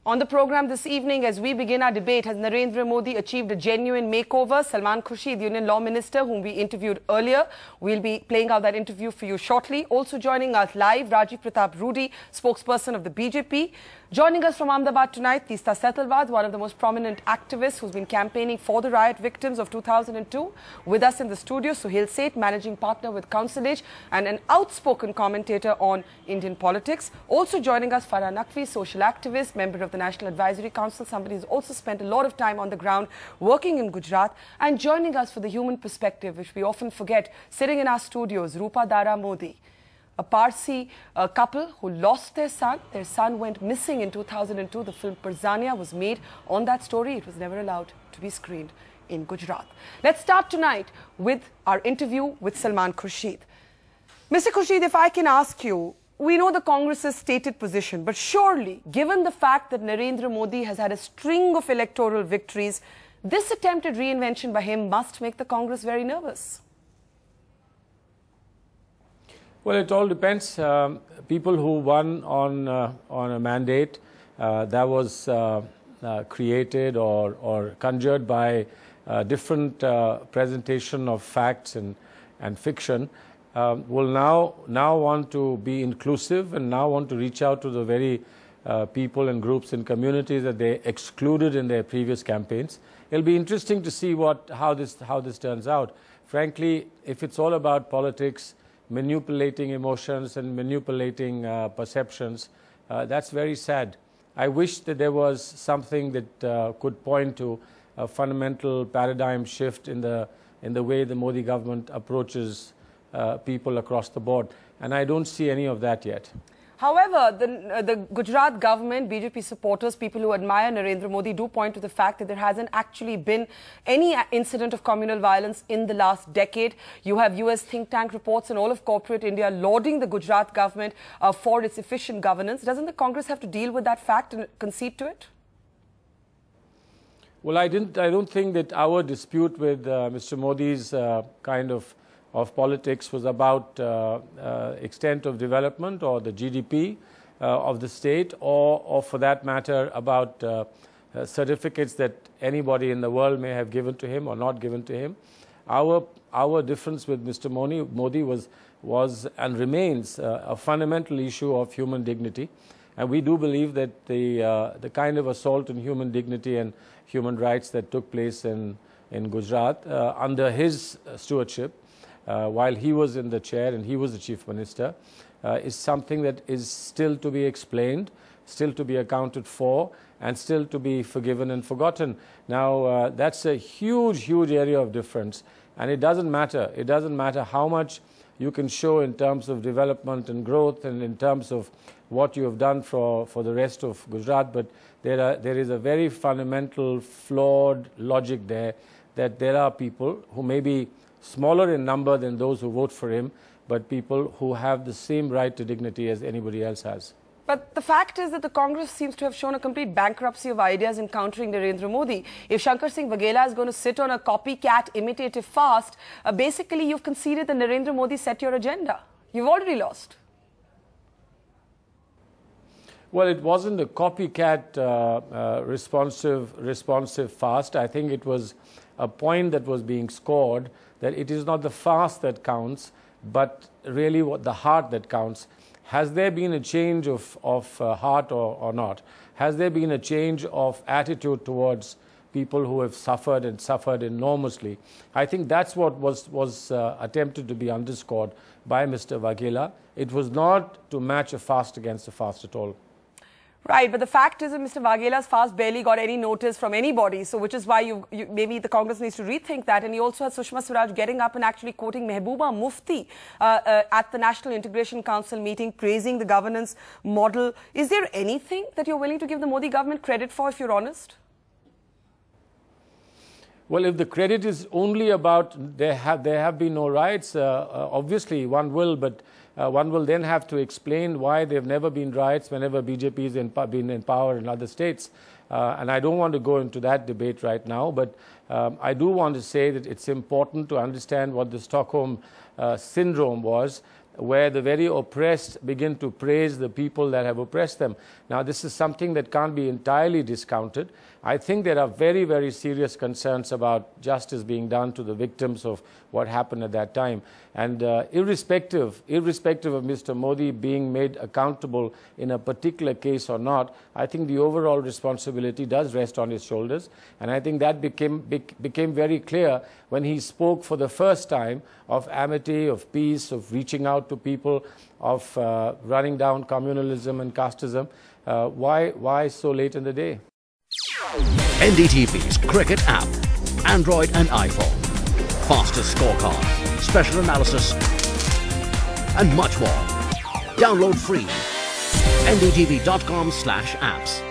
On the program this evening, as we begin our debate, has Narendra Modi achieved a genuine makeover? Salman Khurshid, the Union Law Minister, whom we interviewed earlier. We'll be playing out that interview for you shortly. Also joining us live, Rajiv Pratap Rudy, spokesperson of the BJP. Joining us from Ahmedabad tonight, Teesta Setalvad, one of the most prominent activists who's been campaigning for the riot victims of 2002. With us in the studio, Suhail Seth, managing partner with Councilage and an outspoken commentator on Indian politics. Also joining us, Farah Naqvi, social activist, member of the National Advisory Council, somebody who's also spent a lot of time on the ground working in Gujarat. And joining us for the human perspective, which we often forget, sitting in our studios, Rupa Dara Modi, a Parsi couple who lost their son. Their son went missing in 2002. The film Parzania was made on that story. It was never allowed to be screened in Gujarat. Let's start tonight with our interview with Salman Khurshid. Mr. Khurshid, if I can ask you, we know the Congress's stated position, but surely, given the fact that Narendra Modi has had a string of electoral victories, this attempted reinvention by him must make the Congress very nervous. Well, it all depends. People who won on a mandate that was created or conjured by different presentation of facts and fiction will now want to be inclusive and now want to reach out to the very people and groups and communities that they excluded in their previous campaigns. It'll be interesting to see how this turns out. Frankly, if it's all about politics, manipulating emotions and manipulating perceptions, that's very sad. I wish that there was something that could point to a fundamental paradigm shift in the way the Modi government approaches people across the board, and I don't see any of that yet. However, the Gujarat government, BJP supporters, people who admire Narendra Modi do point to the fact that there hasn't actually been any incident of communal violence in the last decade. You have US think tank reports and all of corporate India lauding the Gujarat government for its efficient governance. Doesn't the Congress have to deal with that fact and concede to it? Well, I don't think that our dispute with Mr. Modi's kind of politics was about extent of development or the GDP of the state or for that matter about certificates that anybody in the world may have given to him or not given to him. Our difference with Mr. Modi was and remains a fundamental issue of human dignity, and we do believe that the kind of assault on human dignity and human rights that took place in Gujarat under his stewardship, while he was in the chair and he was the chief minister, is something that is still to be explained, still to be accounted for, and still to be forgiven and forgotten. Now, that's a huge area of difference, and it doesn't matter. It doesn't matter how much you can show in terms of development and growth and in terms of what you have done for the rest of Gujarat, but there is a very fundamental, flawed logic there, that there are people who may be smaller in number than those who vote for him, but people who have the same right to dignity as anybody else has. But the fact is that the Congress seems to have shown a complete bankruptcy of ideas in countering Narendra Modi. If Shankar Singh Vaghela is going to sit on a copycat imitative fast, basically you've conceded that Narendra Modi set your agenda. You've already lost. Well, it wasn't a copycat responsive fast. I think it was a point that was being scored, that it is not the fast that counts, but really what the heart that counts. Has there been a change of heart or not? Has there been a change of attitude towards people who have suffered and suffered enormously? I think that's what was attempted to be underscored by Mr. Vaghela. It was not to match a fast against a fast at all. Right, but the fact is that Mr. Vaghela's fast barely got any notice from anybody, so which is why maybe the Congress needs to rethink that. And you also had Sushma Swaraj getting up and actually quoting Mehbooba Mufti at the National Integration Council meeting, praising the governance model. Is there anything that you're willing to give the Modi government credit for, if you're honest? Well, if the credit is only about there have been no riots, obviously one will, but one will then have to explain why there have never been riots whenever BJP has been in power in other states. And I don't want to go into that debate right now, but I do want to say that it's important to understand what the Stockholm syndrome was, where the very oppressed begin to praise the people that have oppressed them. Now, this is something that can't be entirely discounted. I think there are very, very serious concerns about justice being done to the victims of what happened at that time. And irrespective of Mr. Modi being made accountable in a particular case or not, I think the overall responsibility does rest on his shoulders. And I think that became very clear when he spoke for the first time of amity, of peace, of reaching out to people, of running down communalism and casteism. Why so late in the day? NDTV's cricket app, Android and iPhone. Fastest scorecard, special analysis, and much more. Download free. ndtv.com/apps.